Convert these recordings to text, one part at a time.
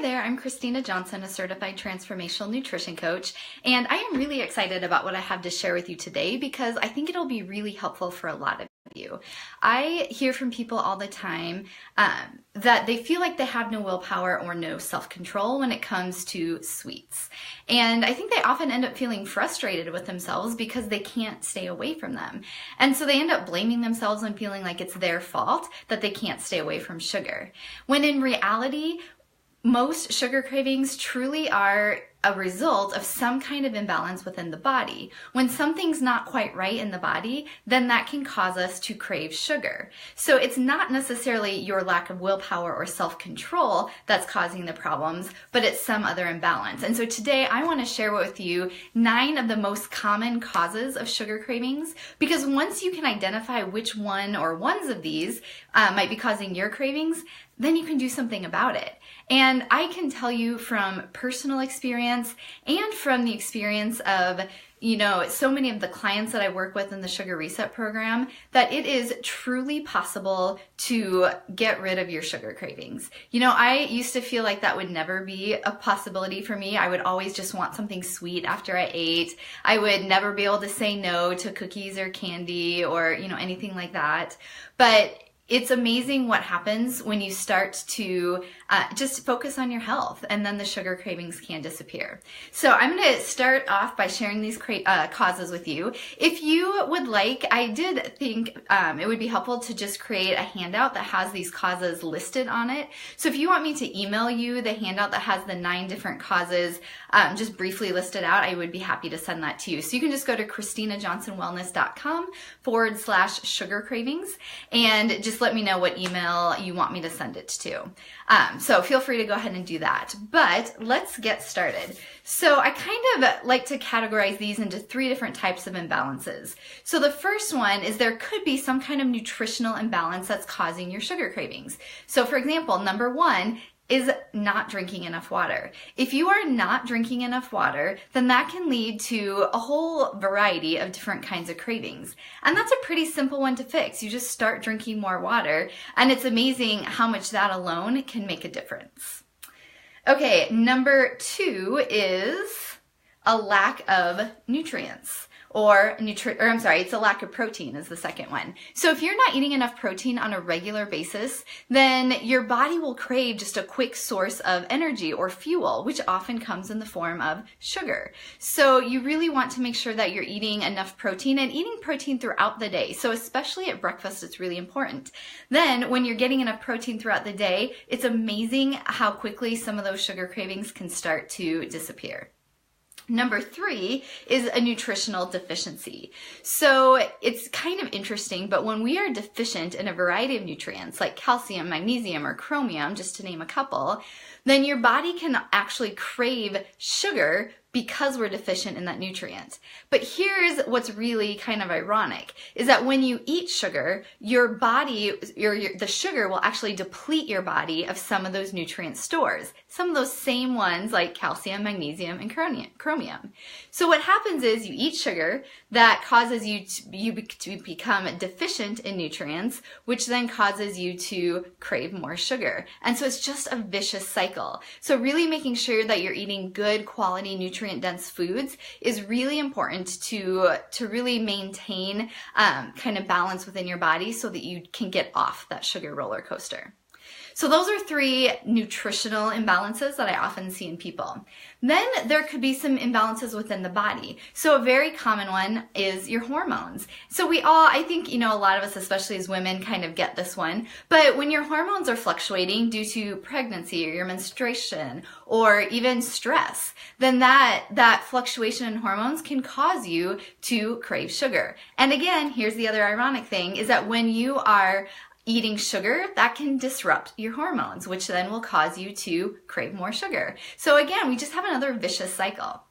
there, I'm Christina Johnson, a certified transformational nutrition coach, and I am really excited about what I have to share with you today because I think it'll be really helpful for a lot of you. I hear from people all the time that they feel like they have no willpower or no self-control when it comes to sweets. And I think they often end up feeling frustrated with themselves because they can't stay away from them. And so they end up blaming themselves and feeling like it's their fault that they can't stay away from sugar. When in reality, most sugar cravings truly are a result of some kind of imbalance within the body. When something's not quite right in the body, then that can cause us to crave sugar. So it's not necessarily your lack of willpower or self-control that's causing the problems, but it's some other imbalance. And so today I want to share with you 9 of the most common causes of sugar cravings, because once you can identify which one or ones of these might be causing your cravings, then you can do something about it. And I can tell you from personal experience and from the experience of, so many of the clients that I work with in the Sugar Reset program, that it is truly possible to get rid of your sugar cravings. I used to feel like that would never be a possibility for me. I would always just want something sweet after I ate. I would never be able to say no to cookies or candy or, anything like that. But it's amazing what happens when you start to just focus on your health, and then the sugar cravings can disappear. So I'm going to start off by sharing these causes with you. If you would like, I did think it would be helpful to just create a handout that has these causes listed on it. So if you want me to email you the handout that has the 9 different causes just briefly listed out, I would be happy to send that to you. So you can just go to ChristinaJohnsonWellness.com/sugar cravings and just let me know what email you want me to send it to. So feel free to go ahead and do that. But let's get started. So I kind of like to categorize these into 3 different types of imbalances. So the first one is there could be some kind of nutritional imbalance that's causing your sugar cravings. So for example, number 1 is not drinking enough water. If you are not drinking enough water, then that can lead to a whole variety of different kinds of cravings. And that's a pretty simple one to fix. You just start drinking more water, and it's amazing how much that alone can make a difference. Okay, number 2 is a lack of nutrients. It's a lack of protein is the second one. So if you're not eating enough protein on a regular basis, then your body will crave just a quick source of energy or fuel, which often comes in the form of sugar. So you really want to make sure that you're eating enough protein and eating protein throughout the day. So especially at breakfast, it's really important. Then when you're getting enough protein throughout the day, it's amazing how quickly some of those sugar cravings can start to disappear. Number 3 is a nutritional deficiency. So it's kind of interesting, but when we are deficient in a variety of nutrients like calcium, magnesium, or chromium, just to name a couple, then your body can actually crave sugar because we're deficient in that nutrient. But here's what's really kind of ironic, is that when you eat sugar, your body, the sugar will actually deplete your body of some of those nutrient stores, some of those same ones like calcium, magnesium, and chromium. So what happens is you eat sugar, that causes you to become deficient in nutrients, which then causes you to crave more sugar. And so it's just a vicious cycle. So really making sure that you're eating good quality nutrient-dense foods is really important to really maintain kind of balance within your body so that you can get off that sugar roller coaster. So those are 3 nutritional imbalances that I often see in people. Then there could be some imbalances within the body. So a very common one is your hormones. So I think, a lot of us, especially as women, kind of get this one. But when your hormones are fluctuating due to pregnancy or your menstruation or even stress, then that fluctuation in hormones can cause you to crave sugar. And again, here's the other ironic thing, is that when you are eating sugar, that can disrupt your hormones, which then will cause you to crave more sugar. So again, we just have another vicious cycle.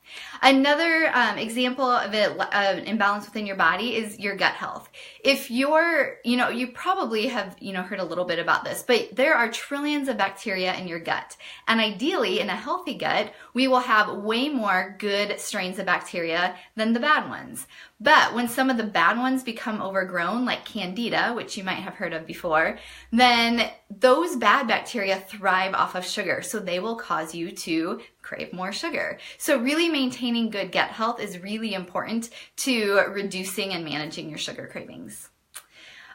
Another example of an imbalance within your body is your gut health. If you're, you probably have, heard a little bit about this, but there are trillions of bacteria in your gut. And ideally, in a healthy gut, we will have way more good strains of bacteria than the bad ones. But when some of the bad ones become overgrown, like Candida, which you might have heard of before, then those bad bacteria thrive off of sugar, so they will cause you to crave more sugar. So really maintaining good gut health is really important to reducing and managing your sugar cravings.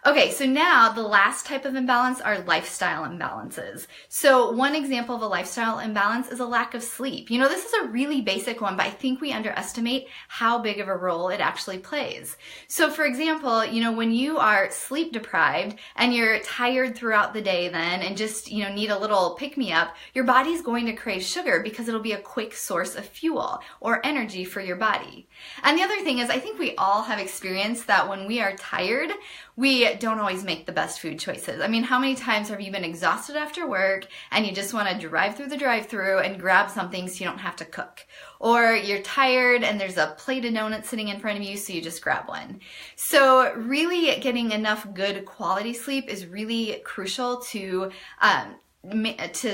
Okay, so now the last type of imbalance are lifestyle imbalances. So one example of a lifestyle imbalance is a lack of sleep. You know, this is a really basic one, but I think we underestimate how big of a role it actually plays. So for example, you know, when you are sleep deprived and you're tired throughout the day then and just, you know, need a little pick-me-up, your body's going to crave sugar because it'll be a quick source of fuel or energy for your body. And the other thing is, I think we all have experienced that when we are tired, we don't always make the best food choices. I mean, how many times have you been exhausted after work and you just want to drive through the drive-thru and grab something so you don't have to cook? Or you're tired and there's a plate of donuts sitting in front of you, so you just grab one. So really getting enough good quality sleep is really crucial to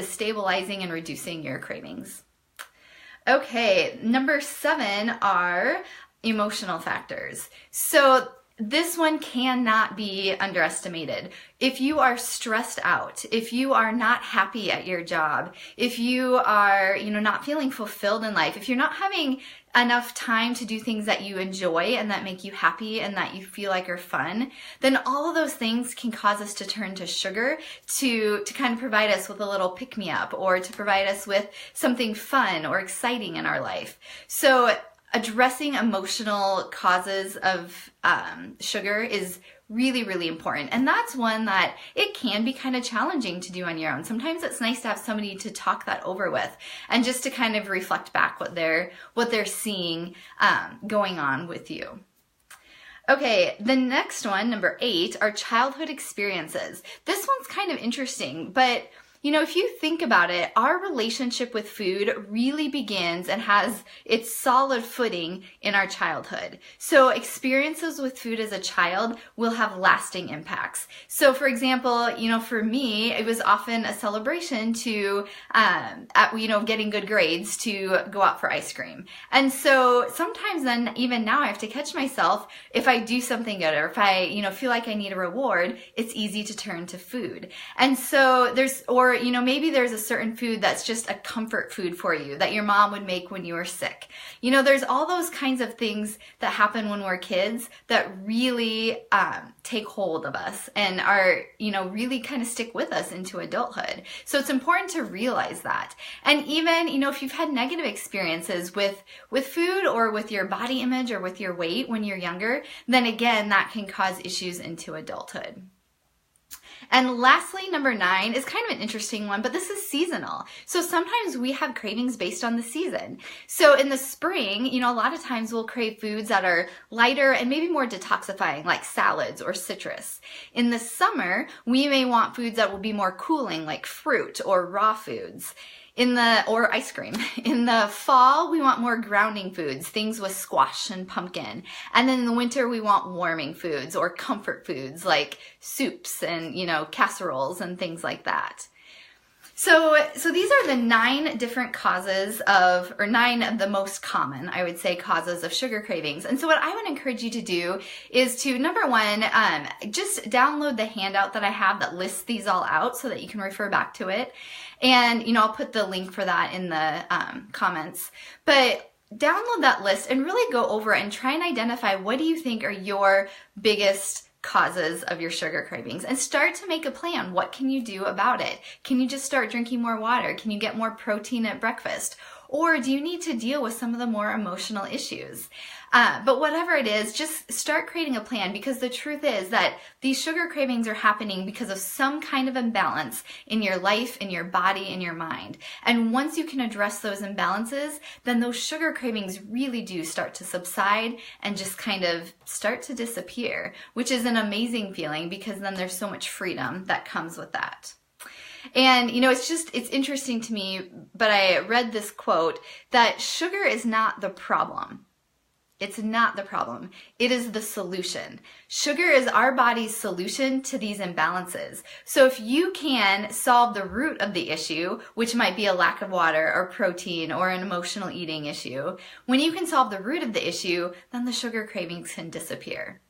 stabilizing and reducing your cravings. Okay, number 7 are emotional factors. So this one cannot be underestimated. If you are stressed out, if you are not happy at your job, if you are, you know, not feeling fulfilled in life, if you're not having enough time to do things that you enjoy and that make you happy and that you feel like are fun, then all of those things can cause us to turn to sugar to kind of provide us with a little pick-me-up or to provide us with something fun or exciting in our life. So addressing emotional causes of sugar is really, really important. And that's one that it can be kind of challenging to do on your own. Sometimes it's nice to have somebody to talk that over with and just to kind of reflect back what they're seeing going on with you. Okay, the next one, number 8, are childhood experiences. This one's kind of interesting, but you know, if you think about it, our relationship with food really begins and has its solid footing in our childhood. So experiences with food as a child will have lasting impacts. So for example, you know, for me, it was often a celebration to, getting good grades to go out for ice cream. And so sometimes then, even now, I have to catch myself if I do something good or if I, you know, feel like I need a reward, it's easy to turn to food. And so maybe there's a certain food that's just a comfort food for you that your mom would make when you were sick. You know, there's all those kinds of things that happen when we're kids that really take hold of us and are, you know, really kind of stick with us into adulthood. So it's important to realize that. And even, you know, if you've had negative experiences with food or with your body image or with your weight when you're younger, then again, that can cause issues into adulthood. And lastly, number 9 is kind of an interesting one, but this is seasonal. So sometimes we have cravings based on the season. So in the spring, you know, a lot of times we'll crave foods that are lighter and maybe more detoxifying, like salads or citrus. In the summer, we may want foods that will be more cooling, like fruit or raw foods. Or ice cream. In the fall, we want more grounding foods, things with squash and pumpkin. And then in the winter, we want warming foods or comfort foods like soups and, you know, casseroles and things like that. So these are the 9 different causes or 9 of the most common, I would say, causes of sugar cravings. And so what I would encourage you to do is to, number 1, just download the handout that I have that lists these all out so that you can refer back to it. And, you know, I'll put the link for that in the comments. But download that list and really go over and try and identify what do you think are your biggest causes of your sugar cravings and start to make a plan. What can you do about it? Can you just start drinking more water? Can you get more protein at breakfast? Or do you need to deal with some of the more emotional issues? But whatever it is, just start creating a plan, because the truth is that these sugar cravings are happening because of some kind of imbalance in your life, in your body, in your mind. And once you can address those imbalances, then those sugar cravings really do start to subside and just kind of start to disappear, which is an amazing feeling because then there's so much freedom that comes with that. And, you know, it's interesting to me, but I read this quote that sugar is not the problem. It's not the problem. It is the solution. Sugar is our body's solution to these imbalances. So if you can solve the root of the issue, which might be a lack of water or protein or an emotional eating issue, when you can solve the root of the issue, then the sugar cravings can disappear.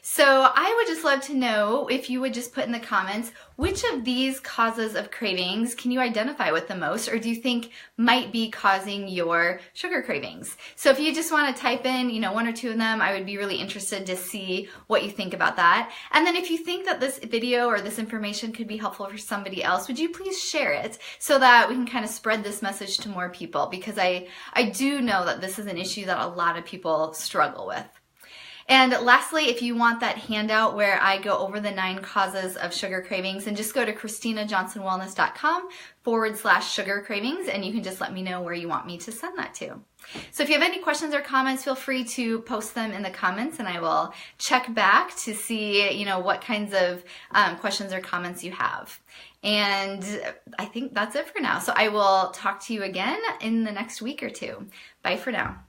So I would just love to know if you would just put in the comments, which of these causes of cravings can you identify with the most, or do you think might be causing your sugar cravings? So if you just want to type in, one or two of them, I would be really interested to see what you think about that. And then if you think that this video or this information could be helpful for somebody else, would you please share it so that we can kind of spread this message to more people? Because I do know that this is an issue that a lot of people struggle with. And lastly, if you want that handout where I go over the 9 causes of sugar cravings, and just go to ChristinaJohnsonWellness.com/sugar cravings, and you can just let me know where you want me to send that to. So if you have any questions or comments, feel free to post them in the comments, and I will check back to see, what kinds of questions or comments you have. And I think that's it for now. So I will talk to you again in the next week or two. Bye for now.